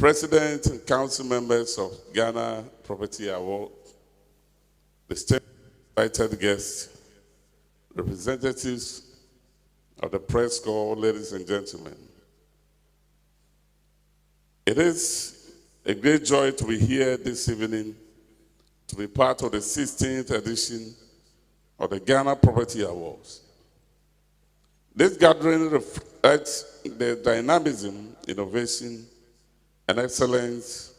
President and council members of Ghana Property Award, distinguished invited guests, representatives of the press corps, ladies and gentlemen. It is a great joy to be here this evening to be part of the 16th edition of the Ghana Property Awards. This gathering reflects the dynamism, innovation, and excellence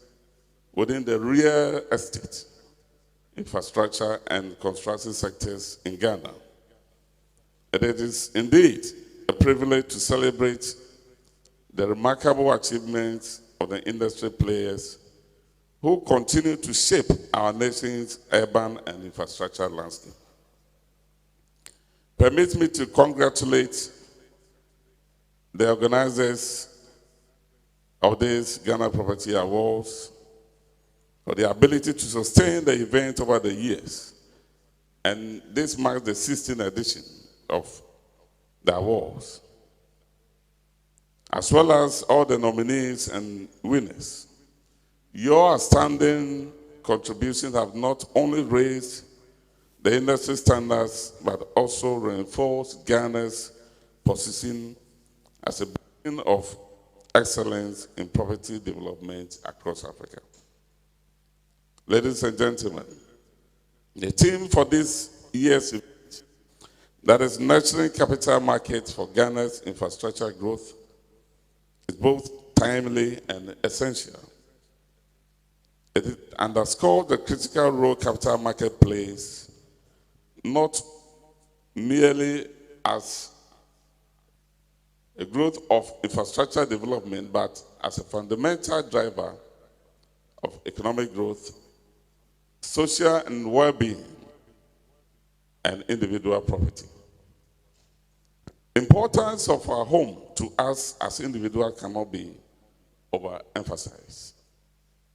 within the real estate, infrastructure, and construction sectors in Ghana. And it is indeed a privilege to celebrate the remarkable achievements of the industry players who continue to shape our nation's urban and infrastructure landscape. Permit me to congratulate the organizers of these Ghana Property Awards for the ability to sustain the event over the years. And this marks the 16th edition of the awards, as well as all the nominees and winners. Your outstanding contributions have not only raised the industry standards, but also reinforced Ghana's position as a beacon of excellence in property development across Africa. Ladies and gentlemen, the theme for this year's event, that is nurturing capital markets for Ghana's infrastructure growth, is both timely and essential. It underscores the critical role capital market plays, not merely as a growth of infrastructure development, but as a fundamental driver of economic growth, social and well-being, and individual property. Importance of our home to us as individuals cannot be overemphasized.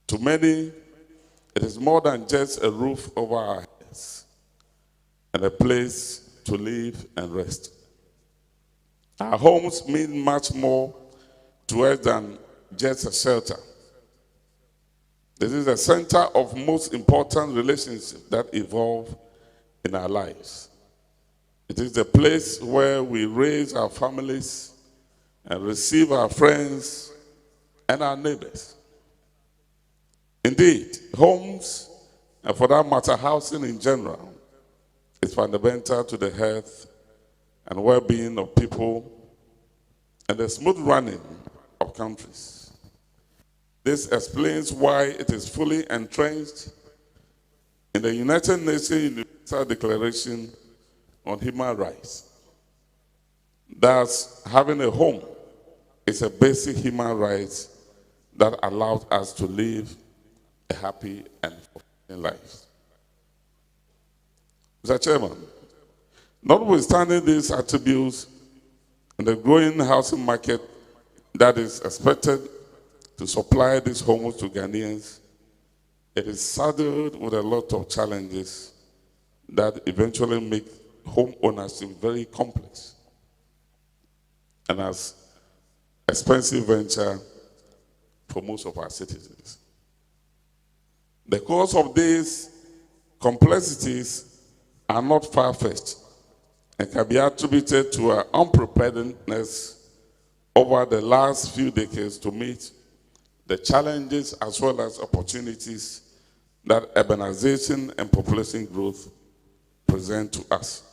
To many, it is more than just a roof over our heads and a place to live and rest. Our homes mean much more to us than just a shelter. This is the center of most important relationships that evolve in our lives. It is the place where we raise our families and receive our friends and our neighbors. Indeed, homes, and for that matter, housing in general, is fundamental to the health and well-being of people and the smooth running of countries. This explains why it is fully entrenched in the United Nations Universal Declaration on Human Rights. Thus, having a home is a basic human right that allows us to live a happy and fulfilling life. Mr. Chairman, notwithstanding these attributes and the growing housing market that is expected to supply these homes to Ghanaians, it is saddled with a lot of challenges that eventually make home ownership very complex and as expensive venture for most of our citizens. The cause of these complexities are not far-fetched and can be attributed to our unpreparedness over the last few decades to meet the challenges as well as opportunities that urbanization and population growth present to us.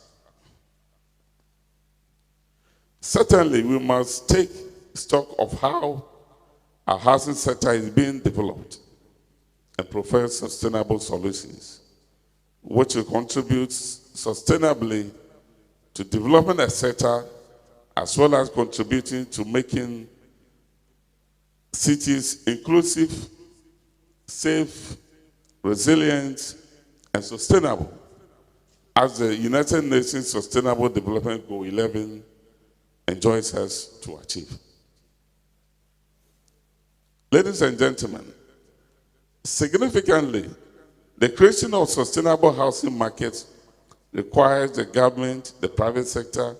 Certainly, we must take stock of how our housing sector is being developed and provide sustainable solutions, which will contribute sustainably to developing a sector as well as contributing to making cities inclusive, safe, resilient, and sustainable, as the United Nations Sustainable Development Goal 11 enjoins us to achieve. Ladies and gentlemen, significantly, the creation of sustainable housing markets requires the government, the private sector,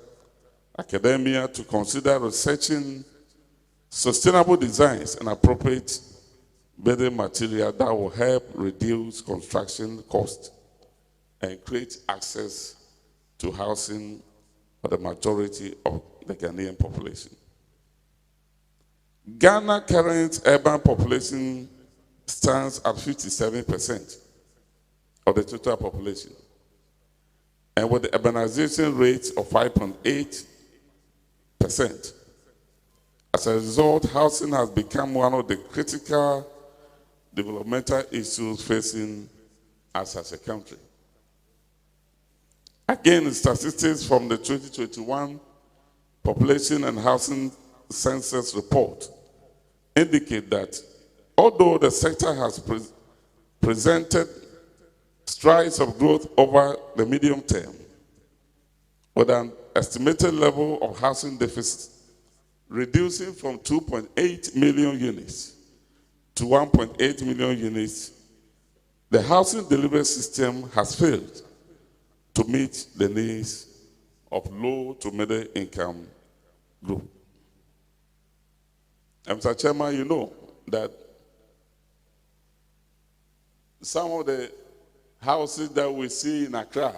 academia to consider researching sustainable designs and appropriate building material that will help reduce construction costs and create access to housing for the majority of the Ghanaian population. Ghana's current urban population stands at 57% of the total population, and with the urbanization rate of 5.8%. As a result, housing has become one of the critical developmental issues facing us as a country. Again, statistics from the 2021 Population and Housing Census report indicate that although the sector has presented strides of growth over the medium term, with an estimated level of housing deficit reducing from 2.8 million units to 1.8 million units, the housing delivery system has failed to meet the needs of low to middle income group. And Mr. Chairman, you know that some of the houses that we see in Accra,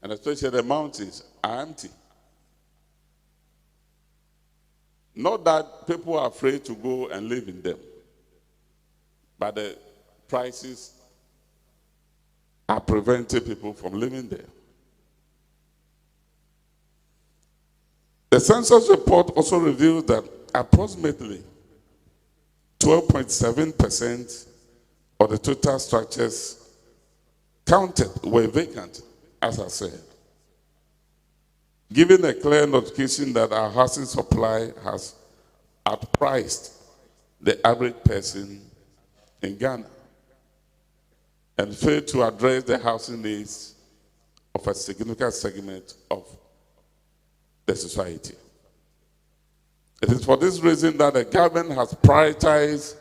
and especially the mountains, are empty. Not that people are afraid to go and live in them, but the prices are preventing people from living there. The census report also reveals that approximately 12.7% of the total structures counted were vacant, as I said, giving a clear notification that our housing supply has outpriced the average person in Ghana and failed to address the housing needs of a significant segment of the society. It is for this reason that the government has prioritized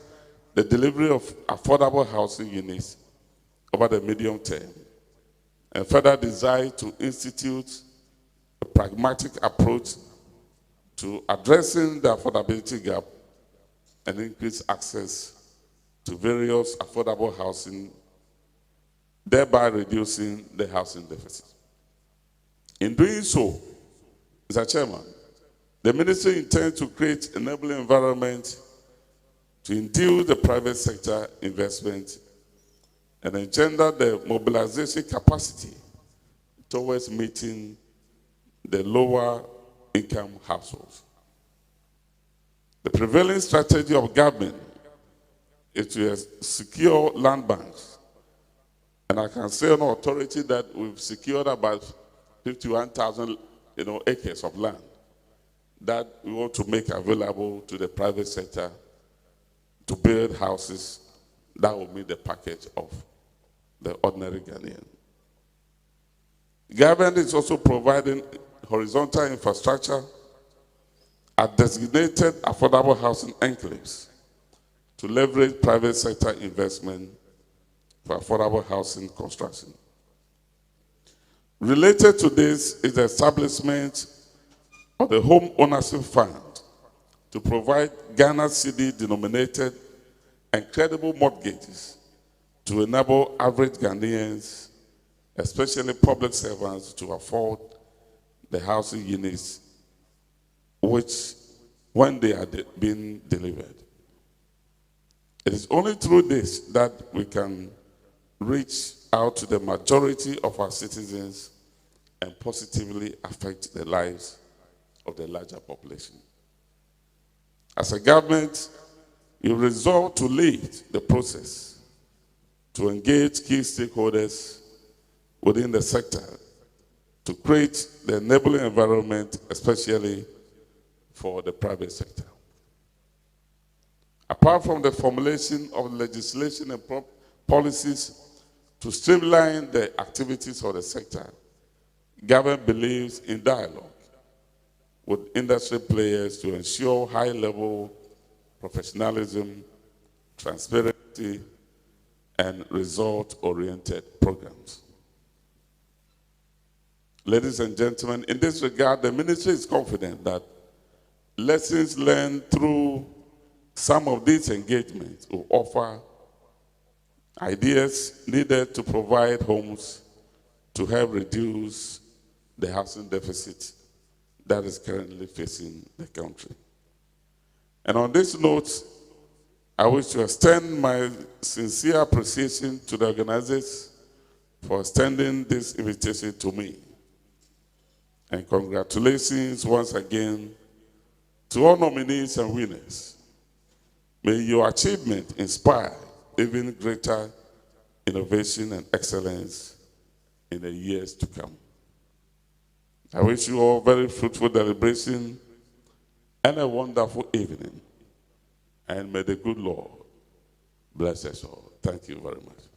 the delivery of affordable housing units over the medium term and further desire to institute a pragmatic approach to addressing the affordability gap and increase access to various affordable housing, thereby reducing the housing deficit. In doing so, Mr. Chairman, the ministry intends to create an enabling environment to induce the private sector investment and engender the mobilization capacity towards meeting the lower income households. The prevailing strategy of government is to secure land banks. And I can say on authority that we've secured about 51,000 acres of land that we want to make available to the private sector to build houses that will meet the package of the ordinary Ghanaian. Government is also providing horizontal infrastructure at designated affordable housing enclaves to leverage private sector investment for affordable housing construction. Related to this is the establishment of the Home Ownership Fund to provide Ghana cedi-denominated and credible mortgages to enable average Ghanaians, especially public servants, to afford the housing units which, when they are being delivered. It is only through this that we can reach out to the majority of our citizens and positively affect the lives of the larger population. As a government, you resolve to lead the process to engage key stakeholders within the sector to create the enabling environment, especially for the private sector. Apart from the formulation of legislation and policies to streamline the activities of the sector, government believes in dialogue with industry players to ensure high-level professionalism, transparency, and result-oriented programs. Ladies and gentlemen, in this regard, the ministry is confident that lessons learned through some of these engagements will offer ideas needed to provide homes to help reduce the housing deficit that is currently facing the country. And on this note, I wish to extend my sincere appreciation to the organizers for extending this invitation to me. And congratulations once again to all nominees and winners. May your achievement inspire even greater innovation and excellence in the years to come. I wish you all very fruitful deliberation and a wonderful evening. And may the good Lord bless us all. Thank you very much.